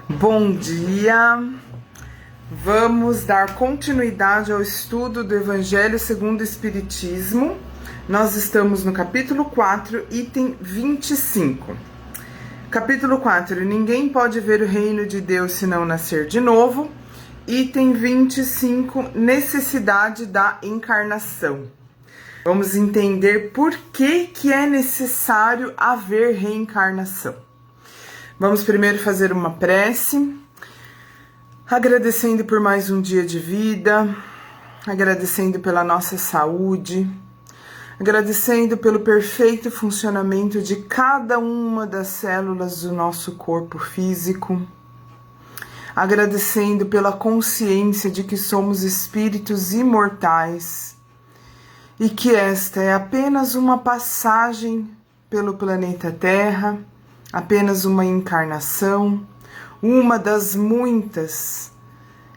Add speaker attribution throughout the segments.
Speaker 1: Bom dia! Vamos dar continuidade ao estudo do Evangelho segundo o Espiritismo. Nós estamos no capítulo 4, item 25. Capítulo 4, ninguém pode ver o reino de Deus se não nascer de novo. Item 25, necessidade da encarnação. Vamos entender por que é necessário haver reencarnação. Vamos primeiro fazer uma prece, agradecendo por mais um dia de vida, agradecendo pela nossa saúde, agradecendo pelo perfeito funcionamento de cada uma das células do nosso corpo físico, agradecendo pela consciência de que somos espíritos imortais e que esta é apenas uma passagem pelo planeta Terra, apenas uma encarnação, uma das muitas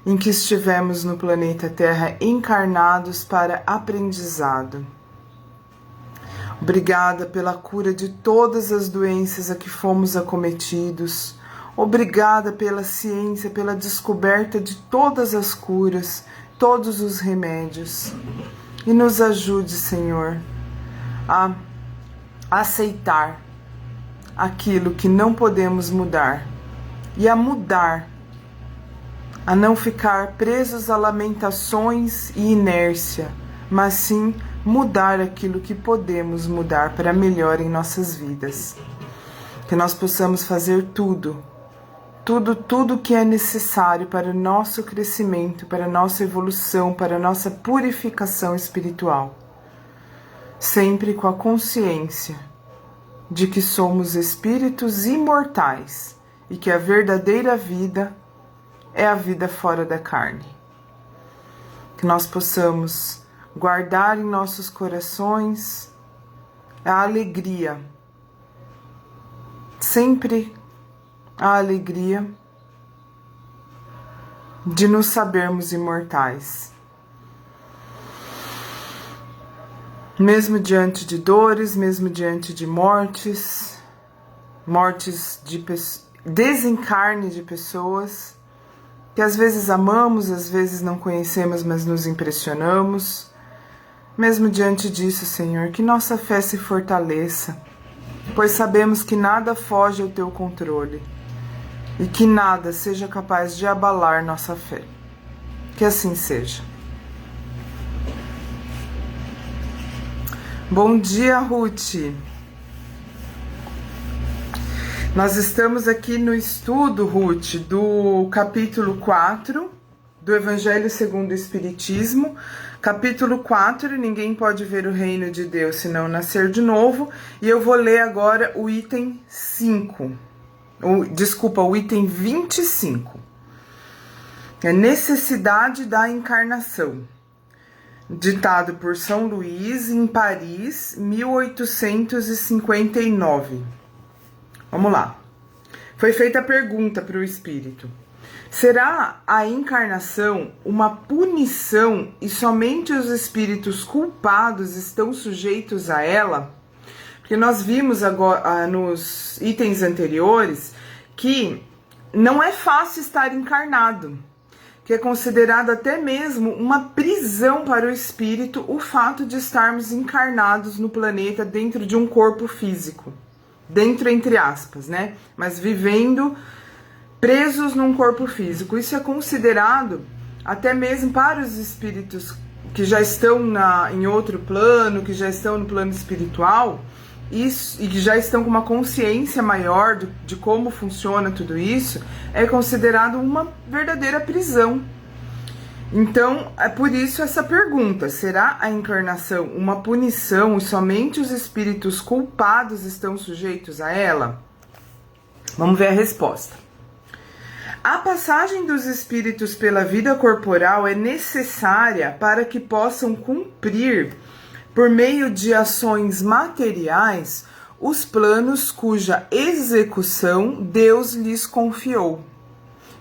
Speaker 1: em que estivemos no planeta Terra encarnados para aprendizado. Obrigada pela cura de todas as doenças a que fomos acometidos. Obrigada pela ciência, pela descoberta de todas as curas, todos os remédios. E nos ajude, Senhor, a aceitar aquilo que não podemos mudar e a mudar, a não ficar presos a lamentações e inércia, mas sim mudar aquilo que podemos mudar para melhor em nossas vidas. Que nós possamos fazer tudo que é necessário para o nosso crescimento, para a nossa evolução, para a nossa purificação espiritual. Sempre com a consciência de que somos espíritos imortais e que a verdadeira vida é a vida fora da carne. Que nós possamos guardar em nossos corações a alegria, sempre a alegria de nos sabermos imortais. Mesmo diante de dores, mesmo diante de mortes de desencarne de pessoas que às vezes amamos, às vezes não conhecemos, mas nos impressionamos. Mesmo diante disso, Senhor, que nossa fé se fortaleça, pois sabemos que nada foge ao teu controle e que nada seja capaz de abalar nossa fé. Que assim seja. Bom dia, Ruth. Nós estamos aqui no estudo, Ruth, do capítulo 4 do Evangelho segundo o Espiritismo. Capítulo 4, ninguém pode ver o reino de Deus se não nascer de novo. E eu vou ler agora o item 5. O item 25. É necessidade da encarnação. Ditado por São Luís, em Paris, 1859. Vamos lá. Foi feita a pergunta para o espírito: será a encarnação uma punição e somente os espíritos culpados estão sujeitos a ela? Porque nós vimos agora nos itens anteriores que não é fácil estar encarnado, que é considerado até mesmo uma prisão para o espírito o fato de estarmos encarnados no planeta dentro de um corpo físico. Dentro, entre aspas, né? Mas vivendo presos num corpo físico. Isso é considerado, até mesmo para os espíritos que já estão em outro plano, que já estão no plano espiritual, e que já estão com uma consciência maior de como funciona tudo isso, é considerado uma verdadeira prisão. Então, é por isso essa pergunta: será a encarnação uma punição e somente os espíritos culpados estão sujeitos a ela? Vamos ver a resposta. A passagem dos espíritos pela vida corporal é necessária para que possam cumprir, por meio de ações materiais, os planos cuja execução Deus lhes confiou.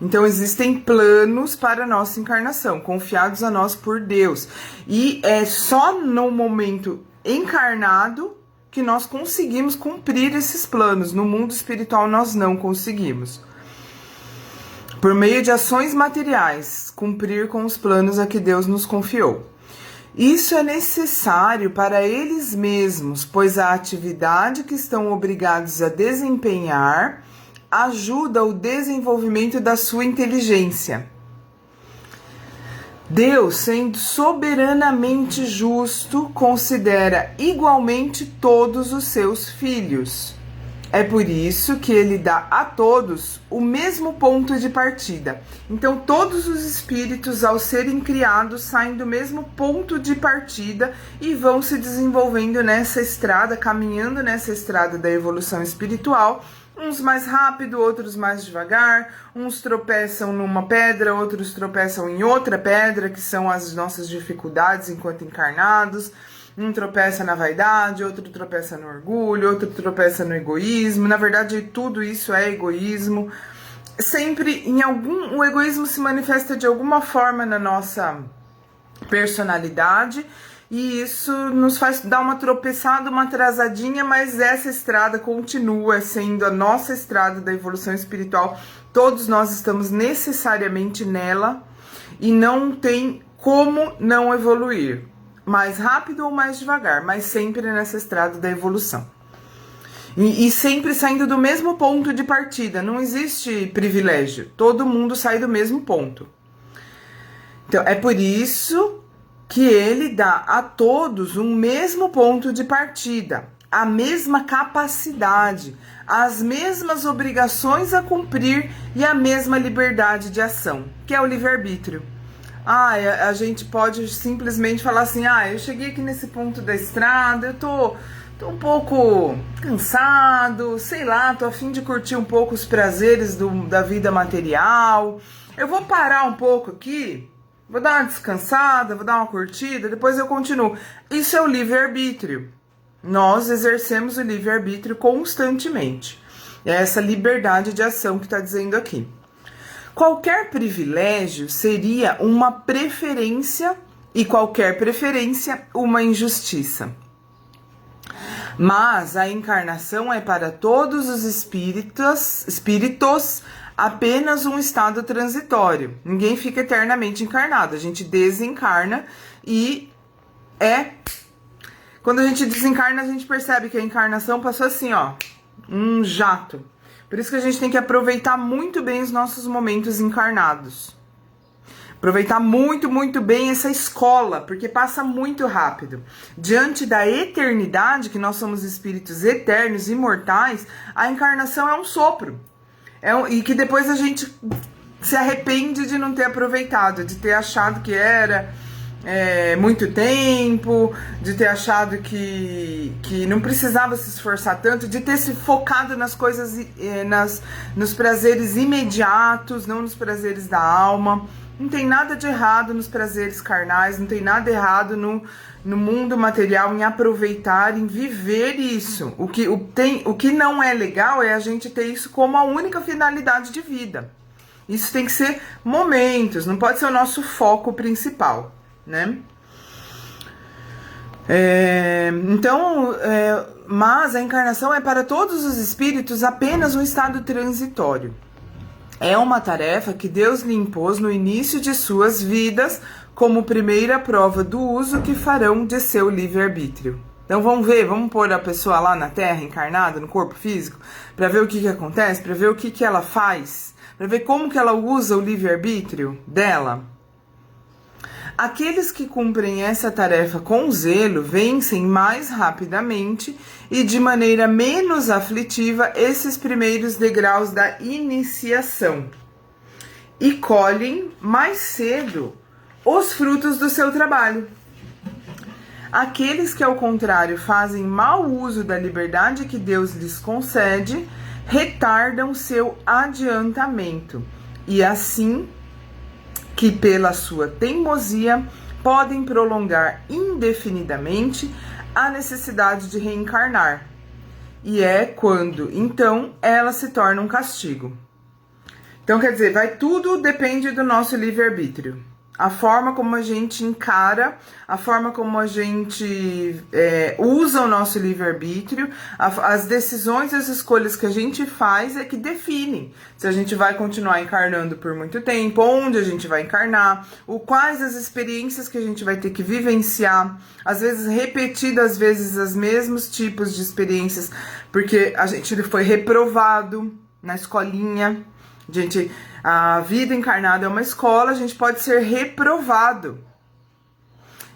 Speaker 1: Então, existem planos para a nossa encarnação, confiados a nós por Deus. E é só no momento encarnado que nós conseguimos cumprir esses planos. No mundo espiritual, nós não conseguimos. por meio de ações materiais, cumprir com os planos a que Deus nos confiou. Isso é necessário para eles mesmos, pois a atividade que estão obrigados a desempenhar ajuda o desenvolvimento da sua inteligência. Deus, sendo soberanamente justo, considera igualmente todos os seus filhos. É por isso que ele dá a todos o mesmo ponto de partida. Então, todos os espíritos, ao serem criados, saem do mesmo ponto de partida e vão se desenvolvendo nessa estrada, caminhando nessa estrada da evolução espiritual. Uns mais rápido, outros mais devagar, uns tropeçam numa pedra, outros tropeçam em outra pedra, que são as nossas dificuldades enquanto encarnados. Um tropeça na vaidade, outro tropeça no orgulho, outro tropeça no egoísmo. Na verdade, tudo isso é egoísmo. Sempre o egoísmo se manifesta de alguma forma na nossa personalidade. E isso nos faz dar uma tropeçada, uma atrasadinha, mas essa estrada continua sendo a nossa estrada da evolução espiritual. Todos nós estamos necessariamente nela e não tem como não evoluir. Mais rápido ou mais devagar, mas sempre nessa estrada da evolução. E sempre saindo do mesmo ponto de partida, não existe privilégio, todo mundo sai do mesmo ponto. Então, é por isso que ele dá a todos um mesmo ponto de partida, a mesma capacidade, as mesmas obrigações a cumprir e a mesma liberdade de ação, que é o livre-arbítrio. A gente pode simplesmente falar assim, eu cheguei aqui nesse ponto da estrada, eu tô um pouco cansado, sei lá, tô a fim de curtir um pouco os prazeres da vida material, eu vou parar um pouco aqui, vou dar uma descansada, vou dar uma curtida, depois eu continuo. Isso é o livre-arbítrio. Nós exercemos o livre-arbítrio constantemente. É essa liberdade de ação que está dizendo aqui. Qualquer privilégio seria uma preferência e qualquer preferência uma injustiça. Mas a encarnação é para todos os espíritos apenas um estado transitório. Ninguém fica eternamente encarnado. A gente desencarna e quando a gente desencarna, a gente percebe que a encarnação passou assim, um jato. Por isso que a gente tem que aproveitar muito bem os nossos momentos encarnados. Aproveitar muito, muito bem essa escola, porque passa muito rápido. Diante da eternidade, que nós somos espíritos eternos, imortais, a encarnação é um sopro. E que depois a gente se arrepende de não ter aproveitado, de ter achado que era muito tempo, de ter achado que não precisava se esforçar tanto, de ter se focado nas coisas, nos prazeres imediatos, não nos prazeres da alma. Não tem nada de errado nos prazeres carnais, não tem nada errado no mundo material em aproveitar, em viver isso. O que não é legal é a gente ter isso como a única finalidade de vida. Isso tem que ser momentos, não pode ser o nosso foco principal, né? Mas a encarnação é para todos os espíritos apenas um estado transitório. É uma tarefa que Deus lhe impôs no início de suas vidas como primeira prova do uso que farão de seu livre-arbítrio. Então vamos pôr a pessoa lá na Terra, encarnada, no corpo físico, para ver o que acontece, para ver o que ela faz, para ver como que ela usa o livre-arbítrio dela. Aqueles que cumprem essa tarefa com zelo vencem mais rapidamente e de maneira menos aflitiva esses primeiros degraus da iniciação e colhem mais cedo os frutos do seu trabalho. Aqueles que, ao contrário, fazem mau uso da liberdade que Deus lhes concede, retardam seu adiantamento e assim que pela sua teimosia podem prolongar indefinidamente a necessidade de reencarnar. E é quando, então, ela se torna um castigo. Então, quer dizer, tudo depende do nosso livre-arbítrio. a forma como a gente encara, a forma como a gente usa o nosso livre-arbítrio, as decisões e as escolhas que a gente faz é que definem se a gente vai continuar encarnando por muito tempo, onde a gente vai encarnar, quais as experiências que a gente vai ter que vivenciar, às vezes repetidas, às vezes os mesmos tipos de experiências, porque a gente foi reprovado na escolinha. Gente, a vida encarnada é uma escola, a gente pode ser reprovado.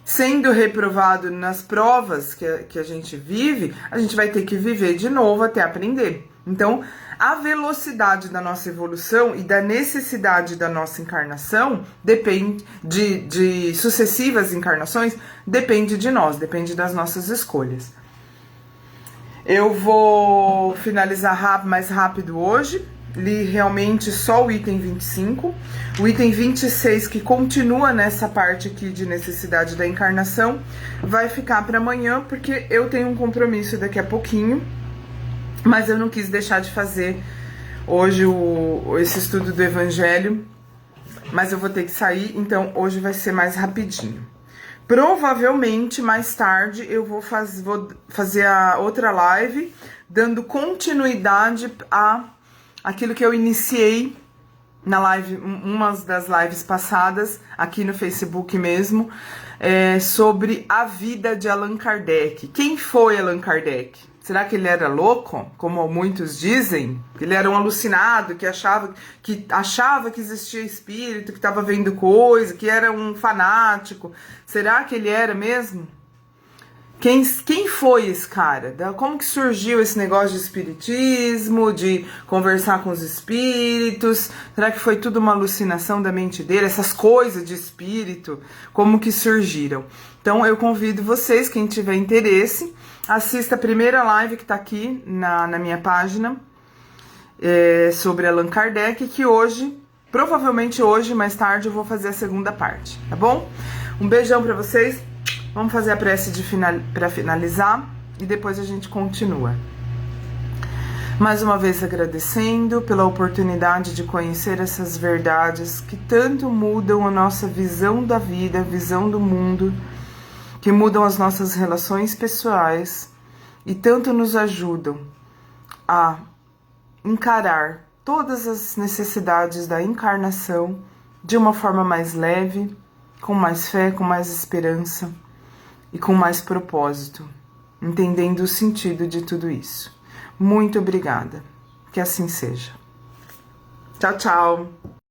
Speaker 1: Sendo reprovado nas provas que a gente vive, a gente vai ter que viver de novo até aprender. Então, a velocidade da nossa evolução e da necessidade da nossa encarnação depende de sucessivas encarnações, depende de nós, depende das nossas escolhas. Eu vou finalizar mais rápido hoje. Li realmente só o item 25. O item 26, que continua nessa parte aqui de necessidade da encarnação, vai ficar para amanhã, porque eu tenho um compromisso daqui a pouquinho. Mas eu não quis deixar de fazer hoje esse estudo do Evangelho. Mas eu vou ter que sair, então hoje vai ser mais rapidinho. Provavelmente, mais tarde, eu vou fazer a outra live, dando continuidade aquilo que eu iniciei na live, uma das lives passadas, aqui no Facebook mesmo, sobre a vida de Allan Kardec. Quem foi Allan Kardec? Será que ele era louco, como muitos dizem? Ele era um alucinado, que achava que existia espírito, que estava vendo coisa, que era um fanático. Será que ele era mesmo? Quem foi esse cara? Como que surgiu esse negócio de espiritismo, de conversar com os espíritos? Será que foi tudo uma alucinação da mente dele? Essas coisas de espírito, como que surgiram? Então eu convido vocês, quem tiver interesse, assista a primeira live que tá aqui na minha página, sobre Allan Kardec, que hoje, provavelmente hoje, mais tarde, eu vou fazer a segunda parte, tá bom? Um beijão pra vocês. Vamos fazer a prece para finalizar e depois a gente continua. Mais uma vez agradecendo pela oportunidade de conhecer essas verdades que tanto mudam a nossa visão da vida, a visão do mundo, que mudam as nossas relações pessoais e tanto nos ajudam a encarar todas as necessidades da encarnação de uma forma mais leve, com mais fé, com mais esperança e com mais propósito, entendendo o sentido de tudo isso. Muito obrigada. Que assim seja. Tchau, tchau.